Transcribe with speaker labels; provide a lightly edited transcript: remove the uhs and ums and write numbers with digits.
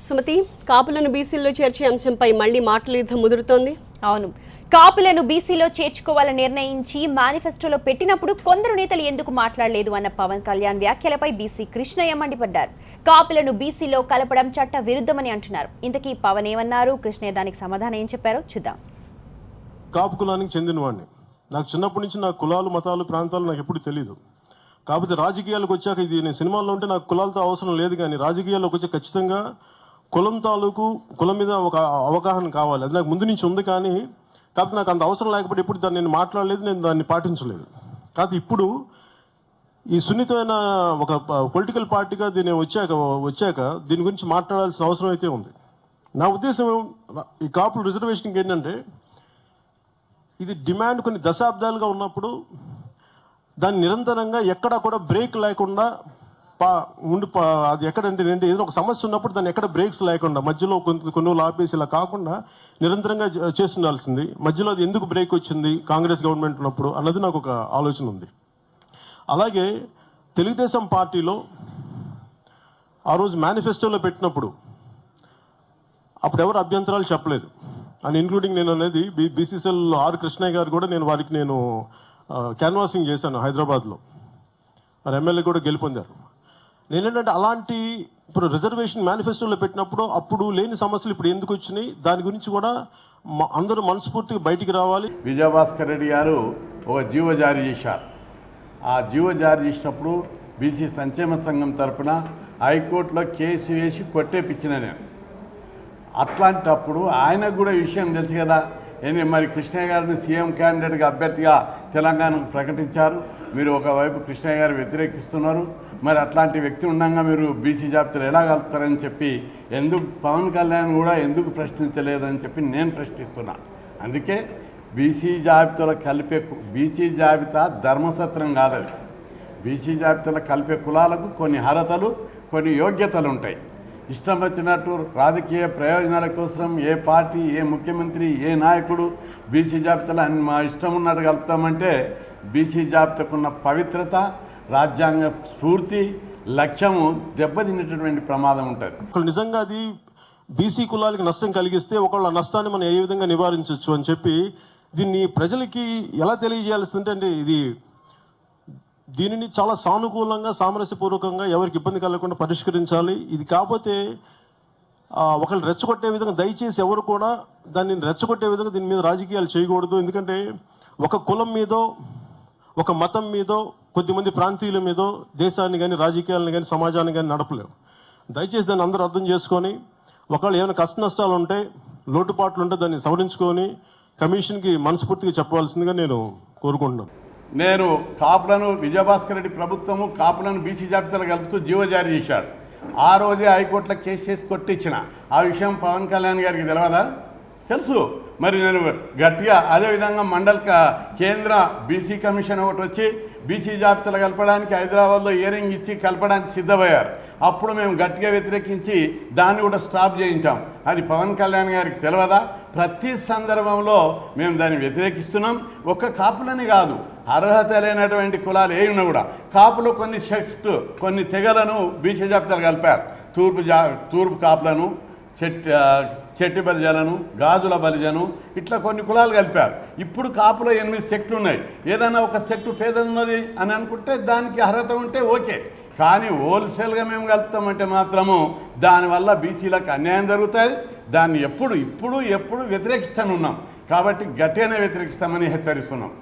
Speaker 1: సుమతి, కాపులను బీసీల్లో చేర్చే అంశంపై మళ్లీ మాటల యుద్ధం ముదురుతోంది.
Speaker 2: అవును, కాపులను బీసీలో చేర్చుకోవాలని నిర్ణయించి మేనిఫెస్టోలో పెట్టినప్పుడు కొందరు నేతలు ఎందుకు మాట్లాడలేదు అన్న పవన్ కళ్యాణ్ వ్యాఖ్యలపై బీసీ కృష్ణయ్య మండిపడ్డారు. కాపులను బీసీలో కలపడం చట్ట విరుద్ధమని అంటున్నారు. ఇంతకీ పవన్ ఏమన్నారు, కృష్ణయ్య దానికి సమాధానం ఏం చెప్పారో చూద్దాం.
Speaker 3: కాపు కులానికి చెందినవాడిని. నాకు చిన్నప్పటి నుంచి నా కులాలు, మతాలు, ప్రాంతాలు నాకు ఎప్పుడు తెలియదు. కాకపోతే రాజకీయాలకు వచ్చాక, ఇది నేను సినిమాల్లో ఉంటే నాకు కులాలతో అవసరం లేదు, కానీ రాజకీయాల్లోకి వచ్చి ఖచ్చితంగా కులం తాలూకు కులం మీద ఒక అవగాహన కావాలి. అది నాకు ముందు నుంచి ఉంది, కానీ కాకపోతే నాకు అంత అవసరం లేకపోతే ఎప్పుడు దాన్ని నేను మాట్లాడలేదు, నేను దాన్ని పాటించలేదు. కాకపోతే ఇప్పుడు ఈ సున్నితమైన ఒక పొలిటికల్ పార్టీగా దీన్ని వచ్చాక దీని గురించి మాట్లాడాల్సిన అవసరం అయితే ఉంది. నా ఉద్దేశం ఈ కాపుల రిజర్వేషన్కి ఏంటంటే, ఇది డిమాండ్ కొన్ని దశాబ్దాలుగా ఉన్నప్పుడు దాన్ని నిరంతరంగా ఎక్కడా కూడా బ్రేక్ లేకుండా అది ఎక్కడంటే ఏదైనా ఒక సమస్య ఉన్నప్పుడు దాన్ని ఎక్కడ బ్రేక్స్ లేకుండా మధ్యలో కొన్ని రోజులు ఆపేసి ఇలా కాకుండా నిరంతరంగా చేస్తుండాల్సింది. మధ్యలో అది ఎందుకు బ్రేక్ వచ్చింది కాంగ్రెస్ గవర్నమెంట్ ఉన్నప్పుడు అన్నది నాకు ఒక ఆలోచన ఉంది. అలాగే తెలుగుదేశం పార్టీలో ఆ రోజు మేనిఫెస్టోలో పెట్టినప్పుడు అప్పుడు ఎవరు అభ్యంతరాలు చెప్పలేదు, అండ్ ఇంక్లూడింగ్ నేను అనేది బీసీసీఎల్ ఆర్ కృష్ణయ్య గారు కూడా నేను క్యాన్వాసింగ్ చేశాను హైదరాబాద్లో. మరి ఎమ్మెల్యే కూడా గెలుపొందారు. నేనేంటంటే అలాంటి ఇప్పుడు రిజర్వేషన్ మేనిఫెస్టోలో పెట్టినప్పుడు అప్పుడు లేని సమస్యలు ఇప్పుడు ఎందుకు వచ్చినాయి, దాని గురించి కూడా అందరూ మనస్ఫూర్తిగా బయటికి రావాలి.
Speaker 4: విజయభాస్కర్ రెడ్డి గారు ఒక జీవో జారీ చేశారు. ఆ జీవో జారీ చేసినప్పుడు బీసీ సంక్షేమ సంఘం తరఫున హైకోర్టులో కేసు వేసి కొట్టేపిచ్చిన నేను. అట్లాంటప్పుడు ఆయనకు కూడా విషయం తెలుసు కదా. మరి కృష్ణయ్య గారిని సీఎం క్యాండిడేట్గా అభ్యర్థిగా తెలంగాణకు ప్రకటించారు. మీరు ఒకవైపు కృష్ణయ్య గారు వ్యతిరేకిస్తున్నారు. మరి అట్లాంటి వ్యక్తి ఉండగా మీరు బీసీ జాబితాలు ఎలా కలుపుతారని చెప్పి ఎందుకు పవన్ కళ్యాణ్ కూడా ఎందుకు ప్రశ్నించలేదని చెప్పి నేను ప్రశ్నిస్తున్నా. అందుకే బీసీ జాబితాలో బీసీ జాబితా ధర్మసత్రం కాదది. బీసీ జాబితాలో కలిపే కులాలకు కొన్ని అర్హతలు, కొన్ని యోగ్యతలు ఉంటాయి. ఇష్టం వచ్చినట్టు రాజకీయ ప్రయోజనాల కోసం ఏ పార్టీ, ఏ ముఖ్యమంత్రి, ఏ నాయకుడు బీసీ జాబితాలో మా ఇష్టం ఉన్నట్టు కలుపుతామంటే బీసీ జాబితాకున్న పవిత్రత, రాజ్యాంగ స్ఫూర్తి, లక్ష్యము దెబ్బతినేటటువంటి ప్రమాదం ఉంటుంది.
Speaker 3: నిజంగా అది బీసీ కులాలకి నష్టం కలిగిస్తే ఒకళ్ళ నష్టాన్ని మనం ఏ విధంగా నివారించవచ్చు అని చెప్పి దీన్ని ప్రజలకి ఎలా తెలియజేయాల్సిందంటే, అంటే దీనిని చాలా సానుకూలంగా, సామరస్యపూర్వకంగా ఎవరికి ఇబ్బంది కలగకుండా పరిష్కరించాలి. ఇది కాకపోతే ఒకళ్ళు రెచ్చగొట్టే విధంగా దయచేసి ఎవరు కూడా దాన్ని రెచ్చగొట్టే విధంగా దీని మీద రాజకీయాలు చేయకూడదు. ఎందుకంటే ఒక కులం మీదో, ఒక మతం మీదో, కొద్దిమంది ప్రాంతీయుల మీదో దేశాన్ని కానీ, రాజకీయాలను కానీ, సమాజాన్ని కానీ నడపలేము. దయచేసి దాన్ని అందరూ అర్థం చేసుకొని, ఒకళ్ళు ఏమైనా కష్ట నష్టాలు ఉంటే, లోటుపాట్లు ఉంటే దాన్ని సవరించుకొని కమిషన్కి మనస్ఫూర్తిగా చెప్పవలసిందిగా నేను కోరుకుంటున్నాను.
Speaker 4: నేను కాపులను విజయభాస్కర్ రెడ్డి ప్రభుత్వము కాపులను బీసీ జాబితాలో కలుపుతూ జీవో జారీ చేశాడు. ఆ రోజే హైకోర్టులో కేసు చేసి కొట్టించిన ఆ విషయం పవన్ కళ్యాణ్ గారికి తెలియదా? తెలుసు. మరి నేను గట్టిగా అదేవిధంగా కేంద్ర బీసీ కమిషన్ ఒకటి వచ్చి బీసీ జాబితాలు కలపడానికి హైదరాబాద్లో హియరింగ్ ఇచ్చి కలపడానికి సిద్ధమయ్యారు. అప్పుడు మేము గట్టిగా వ్యతిరేకించి దాన్ని కూడా స్టాప్ చేయించాం. అది పవన్ కళ్యాణ్ గారికి తెలియదా? ప్రతి సందర్భంలో మేము దాన్ని వ్యతిరేకిస్తున్నాం. ఒక్క కాపులని కాదు, అర్హత లేనటువంటి కులాలు ఏమైనా కూడా కాపులు కొన్ని తెగలను బీసీ జాబితాలు కలిపారు. తూర్పు కాపులను, చెట్టి బలిజలను, గాజుల బలిజను, ఇట్లా కొన్ని కులాలు కలిపారు. ఇప్పుడు కాపులో 8 సెక్టులు ఉన్నాయి. ఏదైనా ఒక సెక్టు పేదన్నది అని అనుకుంటే దానికి అర్హత ఉంటే ఓకే, కానీ హోల్సేల్గా మేము కలుపుతామంటే మాత్రము దానివల్ల బీసీలకు అన్యాయం జరుగుతుంది. దాన్ని ఎప్పుడు వ్యతిరేకిస్తానున్నాం. కాబట్టి గట్టిగానే వ్యతిరేకిస్తామని హెచ్చరిస్తున్నాం.